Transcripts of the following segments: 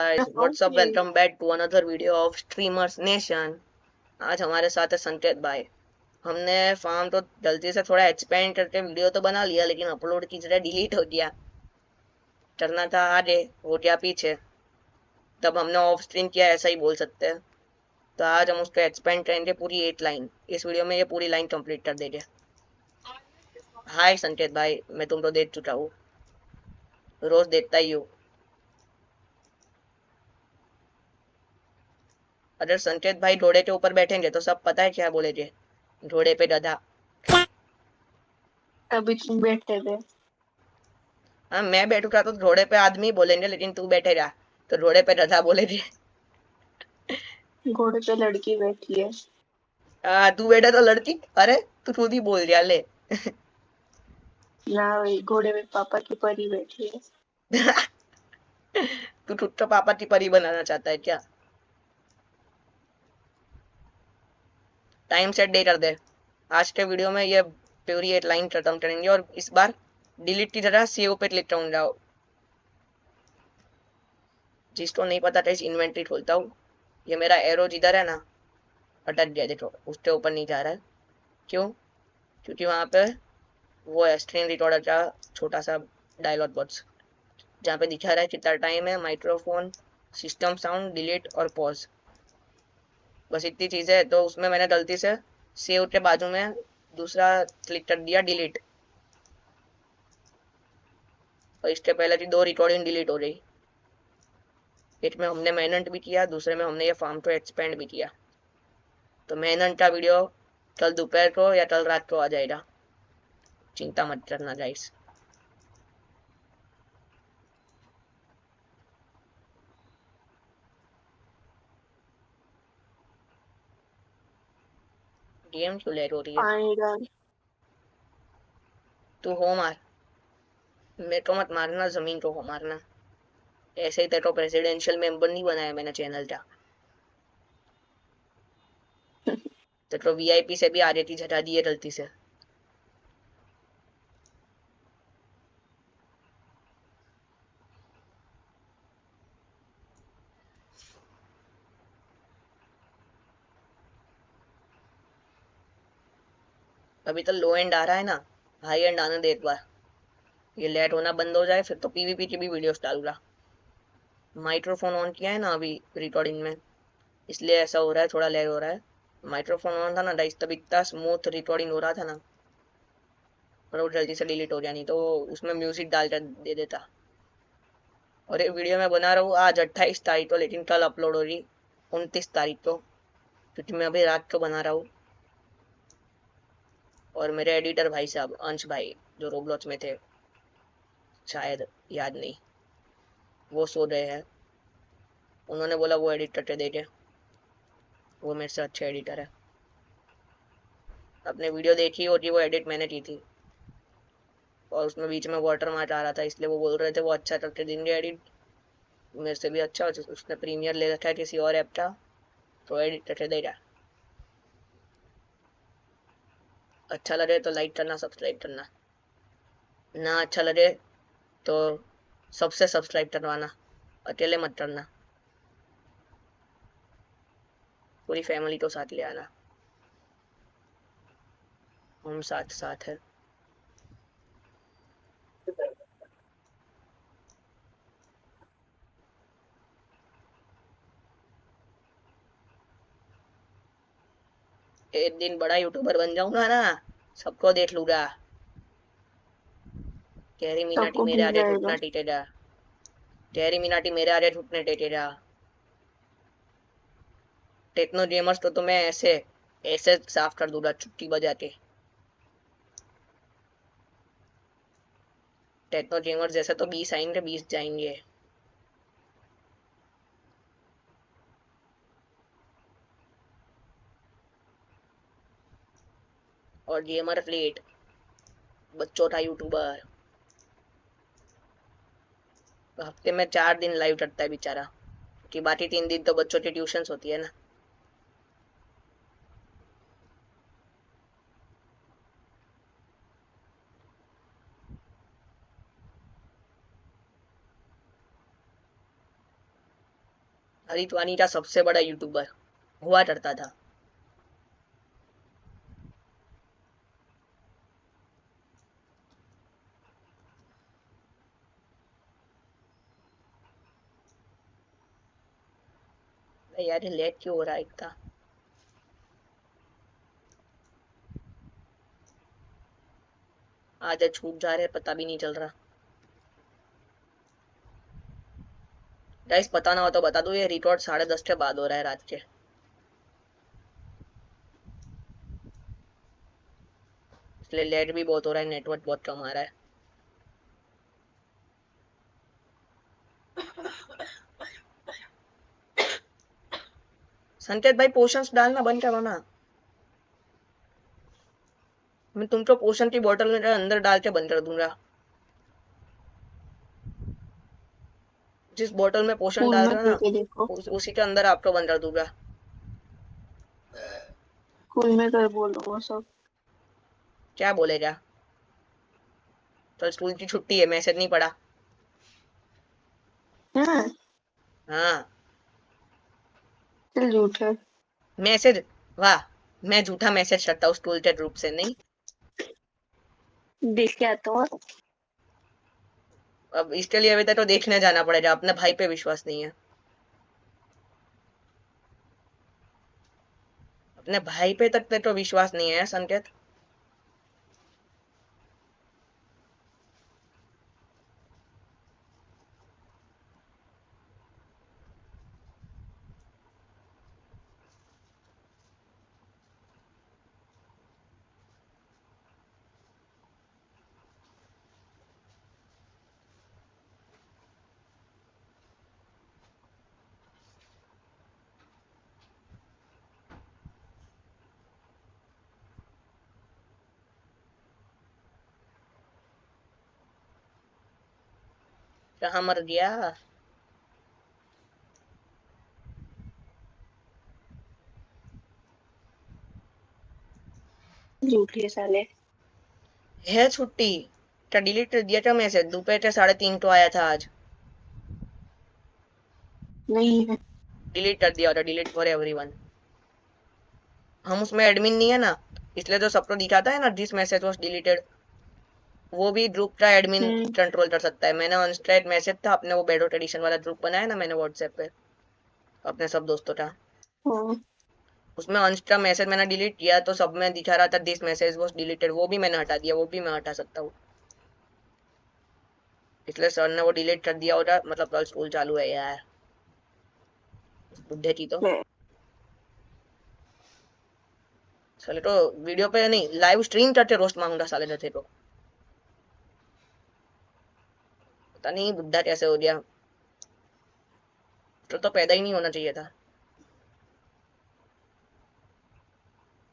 guys, what's up? Okay. Welcome back to another video of Streamers Nation। आज हमारे साथ है संकेत भाई। हमने फार्म तो जल्दी से थोड़ा एक्सपेंड करके वीडियो तो बना लिया, लेकिन अपलोड की जगह डिलीट हो गया। करना था आगे, हो गया पीछे। तब हमने ऑफ स्क्रीन किया, ऐसा ही बोल सकते हैं। तो आज हम उसको एक्सपेंड करेंगे पूरी 8 लाइन। इस वीडियो में ये पूरी लाइन कंप्लीट कर देंगे। हाय संकेत भाई, मैं तुमको देख चुका हूँ, रोज देखता ही हूँ। अगर संकेत भाई घोड़े के ऊपर बैठेंगे तो सब पता है क्या बोलेंगे, घोड़े पे गधा। अभी तुम बैठे थे। हाँ, मैं बैठूंगा तो घोड़े पे आदमी बोलेंगे, लेकिन तू बैठेगा तो घोड़े पे गधा बोलेंगे। घोड़े पे लड़की बैठी है। तू बैठा तो लड़की, अरे तू खुद ही बोल दिया ले। ना भाई, घोड़े पे पापा की परी बैठी है। तू खुद तो पापा की परी बनाना चाहता है क्या? टाइम सेट दे कर दे। आज के वीडियो में ये पूरी 8 लाइन खत्म करेंगे, और इस बार डिलीट की जगह सेव पे क्लिक करूंगा। जिसको नहीं पता था, इस इन्वेंटरी खोलता हूँ। ये मेरा एरो जिधर है ना, अटक गया देखो, उसके ऊपर नहीं जा रहा है। क्यों? क्योंकि वहां पे वो है स्क्रीन रिकॉर्डर का छोटा सा डायलॉग बॉक्स, जहाँ पे दिखा रहा है कितना टाइम है, माइक्रोफोन, सिस्टम साउंड, डिलीट और पॉज। बस इतनी चीजें है। तो उसमें मैंने गलती से सेव के बाजू में दूसरा क्लिक कर दिया, डिलीट। और इसके पहले की 2 रिकॉर्डिंग डिलीट हो रही। एक में हमने मेहनत भी किया, दूसरे में हमने ये फार्म को एक्सपेंड भी किया। तो मेहनत का वीडियो कल दोपहर को या कल रात को आ जाएगा, चिंता मत करना गाइस। गेम क्यों लेट हो रही है? पानी डाल। तू हो मार, मेरे को मत मारना, जमीन को हो मारना। ऐसे ही तेरे को प्रेसिडेंशियल मेंबर नहीं बनाया मैंने चैनल का। तेरे को वीआईपी से भी आगे की झटा दी है गलती से। अभी तो लो एंड आ रहा है ना, हाई एंड आने दे एक बार। ये लेट होना बंद हो जाए, फिर तो पीवीपी की भी वीडियोस डालूंगा। माइक्रोफोन ऑन किया है ना अभी रिकॉर्डिंग में, इसलिए ऐसा हो रहा है, थोड़ा लेट हो रहा है। माइक्रोफोन ऑन था ना गाइस, तब इतना स्मूथ रिकॉर्डिंग हो रहा था ना। पर वो जल्दी से डिलीट हो गया, नहीं तो उसमें म्यूजिक डाल कर दे देता। और ये वीडियो मैं बना रहा हूँ आज 28 तारीख को, लेकिन कल अपलोड हो रही 29 तारीख को, क्योंकि मैं अभी रात को बना रहा हूँ। और मेरे एडिटर भाई साहब अंश भाई, जो रोब्लॉक्स में थे, शायद याद नहीं, वो सो गए हैं। उन्होंने बोला वो एडिट करके देखे, वो मेरे से अच्छे एडिटर है। अपने वीडियो देखी होगी, वो एडिट मैंने की थी। और उसमें बीच में वाटर मार्क आ रहा था, इसलिए वो बोल रहे थे वो अच्छा करके देंगे एडिट, मेरे से भी अच्छा। उसने प्रीमियर ले रखा है किसी और ऐप का, तो एडिट करके देगा। अच्छा लगे तो लाइक करना, सब्सक्राइब करना। ना अच्छा लगे तो सबसे सब्सक्राइब करवाना, अकेले मत करना, पूरी फैमिली को साथ ले आना। हम साथ साथ है। एक दिन बड़ा यूट्यूबर बन जाऊंगा ना, सबको देख लूंगा। कैरी मिनाटी सबको मेरे मिल आगे जाएगा। घुटना टेकेगा, कैरी मिनाटी मेरे आगे घुटने टेकेगा। टेक्नो गेमर्स तो मैं ऐसे ऐसे साफ कर दूंगा चुटकी बजा के। टेक्नो गेमर्स जैसे तो 20 आएंगे, 20 जाएंगे। और गेमर प्लेट, बच्चों का यूट्यूबर, हफ्ते में 4 दिन लाइव करता है बेचारा, कि बाकी 3 दिन तो बच्चों की ट्यूशन होती है ना। हरित वानीटा सबसे बड़ा यूट्यूबर हुआ करता था। यार ये लेट क्यों हो रहा है इतना? आधे छूट जा रहे हैं, पता भी नहीं चल रहा। गाइस पता ना हो तो बता दो, ये रिकॉर्ड 10:30 के बाद हो रहा है रात के, इसलिए लेट भी बहुत हो रहा है, नेटवर्क बहुत कम आ रहा है। संकेत भाई पोशंस डालना बंद करो ना। मैं तुमको पोशन की बोतल में अंदर डाल के बंद कर दूंगा। जिस बोतल में पोशन स्कूल डाल में रहे हो ना, करके देखो, उसी के अंदर आपको बंद कर दूंगा। स्कूल में कर बोलो सब। क्या बोलेगा? तो स्कूल की छुट्टी है, मैसेज नहीं पड़ा। हाँ, हाँ चल झूठ है। मैसेज, वाह, मैं झूठा मैसेज करता हूँ स्कूल के ग्रुप से नहीं। देख के आता हूँ। अब इसके लिए अभी तक तो देखने जाना पड़ेगा, अपने भाई पे विश्वास नहीं है। अपने भाई पे तक तो विश्वास नहीं है संकेत। कहाँ मर गया? झूठ है साले। है छुट्टी? क्या डिलीट कर दिया क्या मैसेज? दोपहर के 3:30 को आया था आज। नहीं है। डिलीट कर दिया, डिलीट फॉर एवरीवन। हम उसमें एडमिन नहीं है ना, इसलिए तो सबको दिखाता है ना दिस मैसेज वाज डिलीटेड। वो भी ग्रुप का एडमिन हम्म। कंट्रोल कर सकता है। मैंने अनस्ट्रेट मैसेज था अपने, वो बेडो ट्रेडिशन वाला ग्रुप बनाया ना मैंने व्हाट्सएप पे अपने सब दोस्तों का, हाँ। उसमें अनस्ट्रा मैसेज मैंने डिलीट किया तो सब में दिखा रहा था दिस मैसेज वाज डिलीटेड, वो भी मैंने हटा दिया, वो भी मैं हटा सकता हूँ। इसलिए सर ने वो डिलीट कर दिया होगा, मतलब कल स्कूल चालू है यार, बुढ़े की तो। ले। साले तो वीडियो पे नहीं, लाइव स्ट्रीम करके रोस्ट मांगूंगा साले जैसे को। पता नहीं बुढ़ा कैसे हो गया, तो पैदा ही नहीं होना चाहिए था।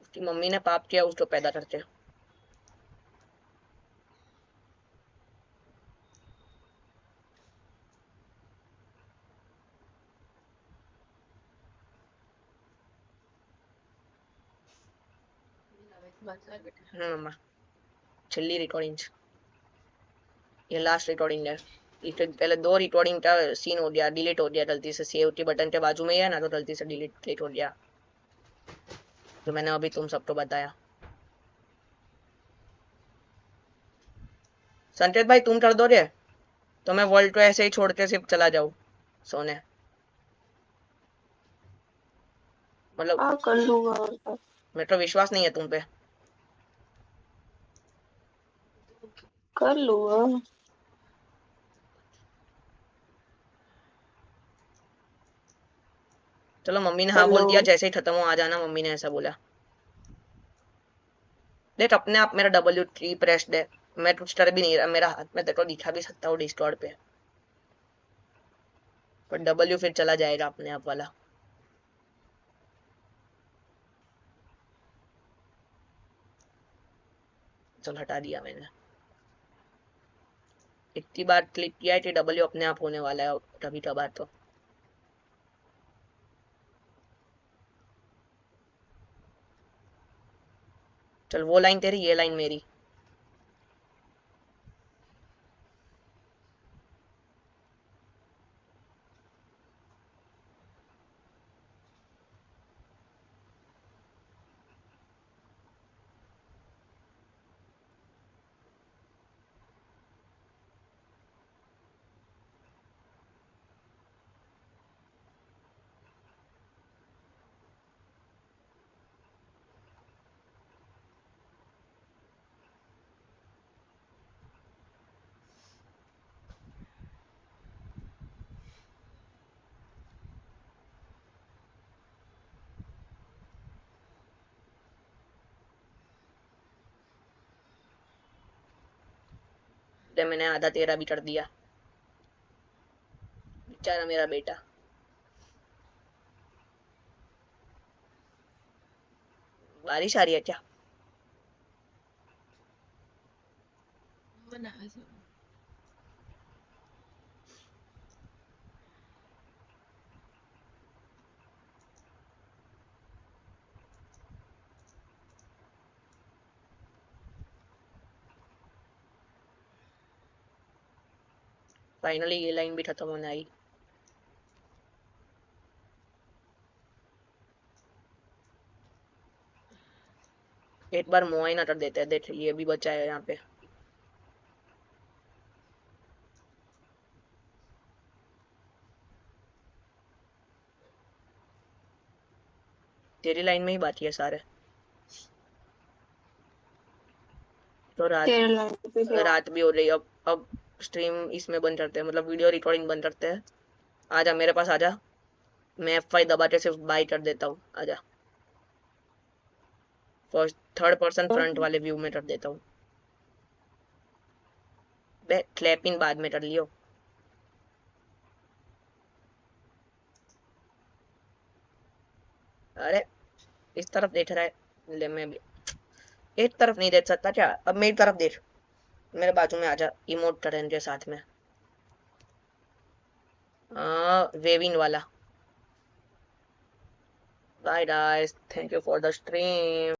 उसकी मम्मी ने पाप किया उसको पैदा करके। मम्मा, छिल्ली रिकॉर्डिंग, ये लास्ट रिकॉर्डिंग है। इससे पहले 2 रिकॉर्डिंग का सीन हो गया, डिलीट हो गया गलती से, सेव के बटन के बाजू में ही है ना, तो गलती से डिलीट हो गया, तो मैंने अभी तुम सबको बताया। संकेत भाई तुम कर दोगे तो मैं वर्ल्ड को ऐसे ही छोड़ के सिर्फ चला जाऊँ सोने, मतलब हाँ, कर लूंगा और क्या। मेरे को विश्वास नहीं है तुम पे। कर लूंगा। चलो मम्मी ने हाँ बोल हेलो। दिया, जैसे ही खत्म हो आ जाना, मम्मी ने ऐसा बोला। देख अपने आप मेरा W3 प्रेस्ड है, मैं कुछ कर भी नहीं रहा, मेरा हाथ में देखो दिखा भी सकता हूँ डिस्कॉर्ड पे, पर W फिर चला जाएगा अपने आप वाला। चल हटा दिया मैंने, इतनी बार क्लिक किया है कि W अपने आप होने वाला है कभी कभार तो। चल वो लाइन तेरी, ये लाइन मेरी। तो मैंने आधा तेरा भी कर दिया। बेचारा मेरा बेटा। बारिश आ रही है क्या? મને આવે છે. फाइनली ये लाइन भी खत्म होने आई। एक बार मुआयना कर देते हैं, देख ये भी बचा है यहाँ पे। तेरी लाइन में ही बाकी है सारे। तो तेरे लाइन पे है वो। रात भी हो रही है। अब स्ट्रीम इसमें बंद करते हैं, मतलब वीडियो रिकॉर्डिंग बंद करते हैं। आजा मेरे पास आजा। मैं F5 दबा के सिर्फ बाई कर देता हूँ, आजा। फर्स्ट थर्ड पर्सन फ्रंट वाले व्यू में कर देता हूँ। बे क्लैपिंग बाद में कर लियो। अरे इस तरफ देख रहा है, ले मैं भी एक तरफ नहीं देख सकता क्या? अब मेरी तरफ देख, मेरे बाजू में आजा, इमोट करें के साथ में। वेविन वाला। Bye guys, thank you for the stream.